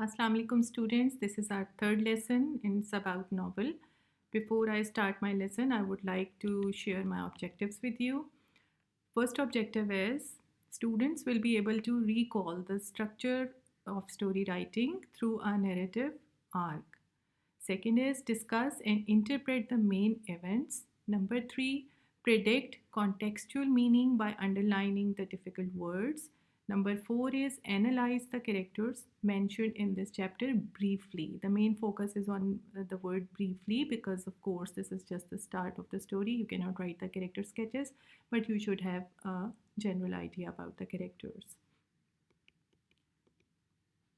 Assalamu alaikum students, this is our third lesson in Sabaut novel. Before I start my lesson, I would like to share my objectives with you. First objective is students will be able to recall the structure of story writing through a narrative arc. Second is discuss and interpret the main events. Number three, predict contextual meaning by underlining the difficult words. Number four is analyze the characters mentioned in this chapter briefly. The main focus is on the word briefly because, of course, this is just the start of the story. You cannot write the character sketches, but you should have a general idea about the characters.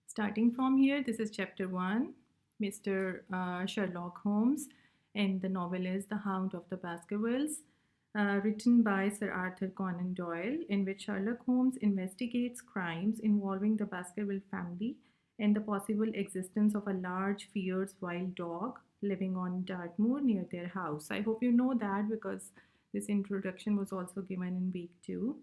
Starting from here, this is chapter 1, Mr. Sherlock Holmes, and the novel is The Hound of the Baskervilles, written by Sir Arthur Conan Doyle, in which Sherlock Holmes investigates crimes involving the Baskerville family and the possible existence of a large, fierce wild dog living on Dartmoor near their house. I hope you know that because this introduction was also given in week 2.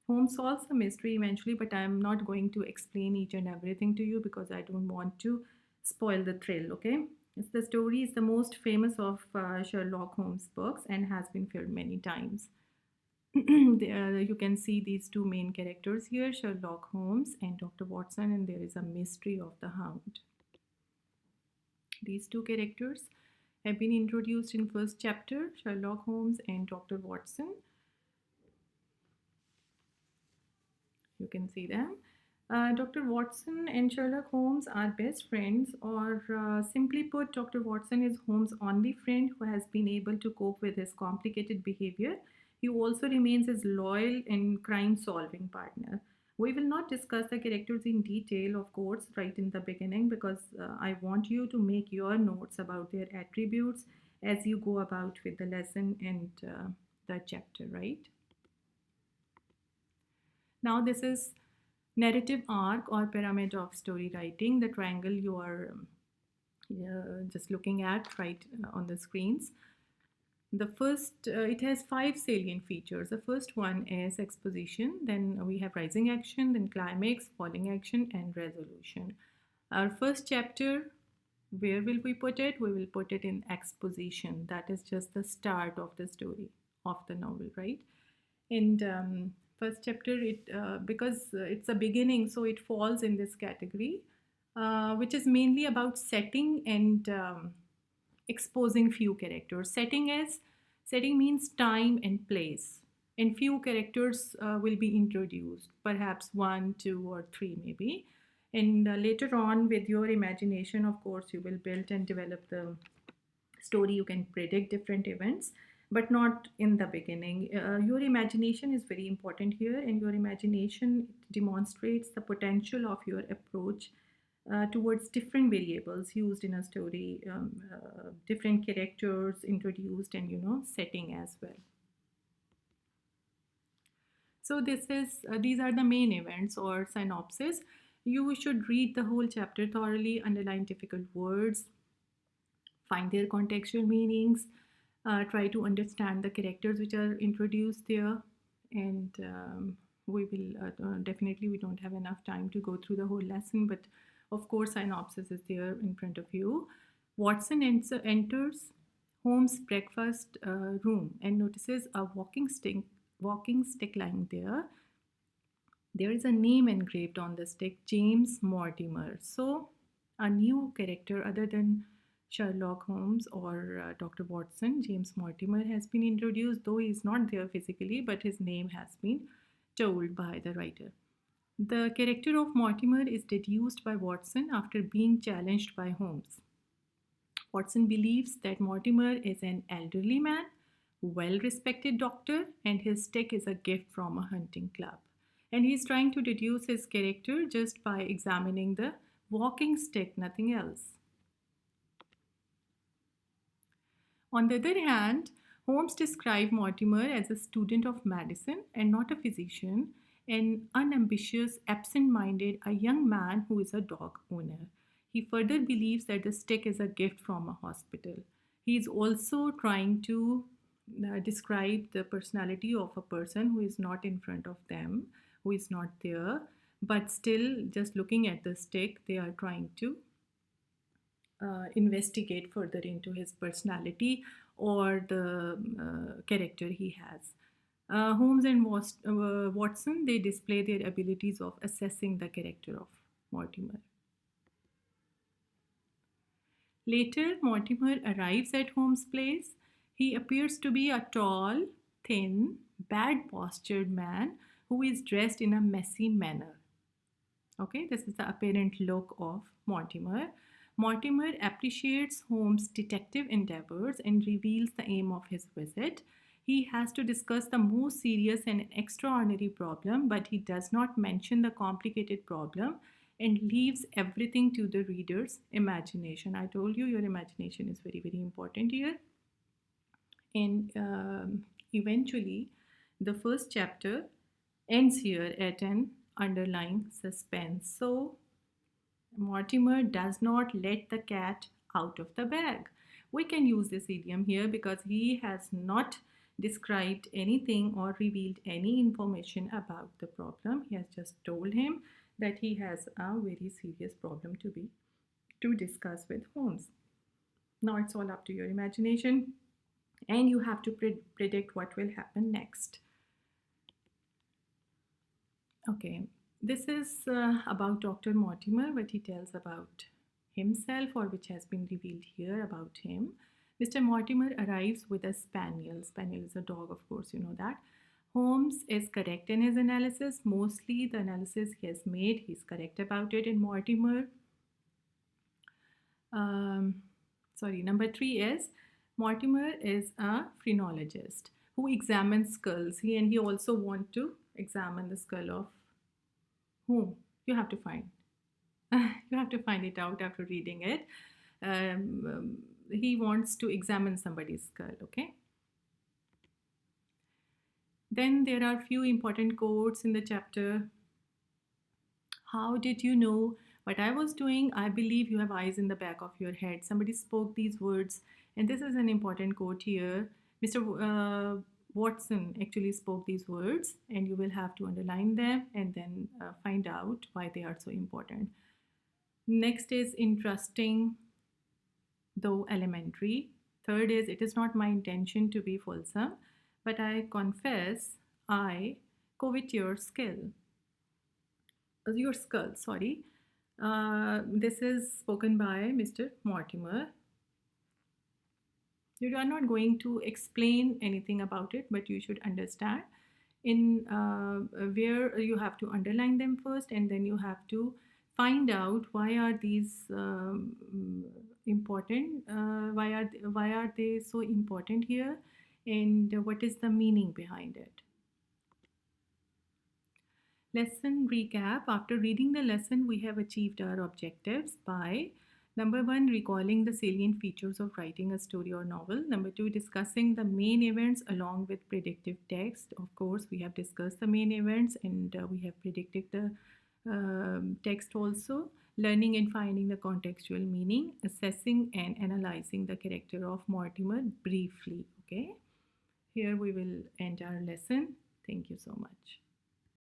Holmes solves the mystery eventually, but I'm not going to explain each and everything to you because I don't want to spoil the thrill, okay? The story is the most famous of Sherlock Holmes books and has been filmed many times. You can see these two main characters here, Sherlock Holmes and Dr. Watson, and there is a mystery of the hound. These two characters have been introduced in first chapter, Sherlock Holmes and Dr. Watson. You can see them. Dr. Watson and Sherlock Holmes are best friends, or simply put, Dr. Watson is Holmes' only friend who has been able to cope with his complicated behavior. He also remains his loyal and crime solving partner. We will not discuss the characters in detail, of course, right in the beginning because I want you to make your notes about their attributes as you go about with the lesson and the chapter, right? Now, this is narrative arc or pyramid of story writing, the triangle you are just looking at right on the screens. The first, it has five salient features. The first one is exposition, then we have rising action, then climax, falling action, and resolution. Our first chapter, where will we put it? We will put it in exposition. That is just the start of the story of the novel, right? And first chapter, it because it's a beginning, so it falls in this category, which is mainly about setting and exposing few characters. Setting means time and place, and few characters will be introduced, perhaps one, two, or three, maybe. And later on, with your imagination, of course, you will build and develop the story. You can predict different events, but not in the beginning. Your imagination is very important here, and your imagination demonstrates the potential of your approach towards different variables used in a story, different characters introduced, and setting as well. So this is these are the main events or synopsis. You should read the whole chapter thoroughly, underline difficult words, find their contextual meanings, try to understand the characters which are introduced there, and we will definitely, we don't have enough time to go through the whole lesson, but of course synopsis is there in front of you. Watson enters Holmes' breakfast room and notices a walking stick lying there. There is a name engraved on the stick, James Mortimer. So, a new character other than Sherlock Holmes or Dr. Watson, James Mortimer, has been introduced, though he is not there physically, but his name has been told by the writer. The character of Mortimer is deduced by Watson after being challenged by Holmes. Watson believes that Mortimer is an elderly man, well respected doctor, and his stick is a gift from a hunting club. And he's trying to deduce his character just by examining the walking stick, nothing else. On the other hand, Holmes described Mortimer as a student of medicine and not a physician, an unambitious, absent minded, a young man who is a dog owner. He further believes that the stick is a gift from a hospital. He is also trying to describe the personality of a person who is not in front of them, who is not there. but still, just looking at the stick, they are trying to investigate further into his personality or the character he has. Holmes and Watson, they display their abilities of assessing the character of Mortimer. Later, Mortimer arrives at Holmes' place. He appears to be a tall, thin, bad postured man who is dressed in a messy manner. Okay, this is the apparent look of Mortimer. Mortimer appreciates Holmes' detective endeavors and reveals the aim of his visit. He has to discuss the most serious and extraordinary problem, but he does not mention the complicated problem and leaves everything to the reader's imagination. I told you your imagination is very, very important here. And eventually, the first chapter ends here at an underlying suspense. So, Mortimer does not let the cat out of the bag. We can use this idiom here because he has not described anything or revealed any information about the problem. He has just told him that he has a very serious problem to discuss with Holmes. Now it's all up to your imagination, and you have to predict what will happen next. Okay, this is about Dr. Mortimer, what he tells about himself, or which has been revealed here about him. Mr. Mortimer arrives with a spaniel. Spaniel is a dog, of course, you know that. Holmes is correct in his analysis. Mostly the analysis he has made, he's correct about it. And Mortimer, number 3 is Mortimer is a phrenologist who examines skulls. He also want to examine the skull of whom? You have to find. You have to find it out after reading it. He wants to examine somebody's skull, okay? Then there are few important quotes in the chapter. How did you know what I was doing? I believe you have eyes in the back of your head. Somebody spoke these words, and this is an important quote here. Mr. Watson actually spoke these words, and you will have to underline them and then find out why they are so important. Next is interesting, though elementary. Third is it is not my intention to be fulsome, but I confess I covet your skull. Sorry. This is spoken by Mr. Mortimer. You are not going to explain anything about it, but you should understand in where you have to underline them first, and then you have to find out why are these important, why are they so important here, and what is the meaning behind it. Lesson recap. After reading the lesson, we have achieved our objectives by number 1, recalling the salient features of writing a story or novel. Number 2, discussing the main events along with predictive text. Of course, we have discussed the main events and we have predicted the text also. Learning and finding the contextual meaning. Assessing and analyzing the character of Mortimer briefly. Okay. Here we will end our lesson. Thank you so much.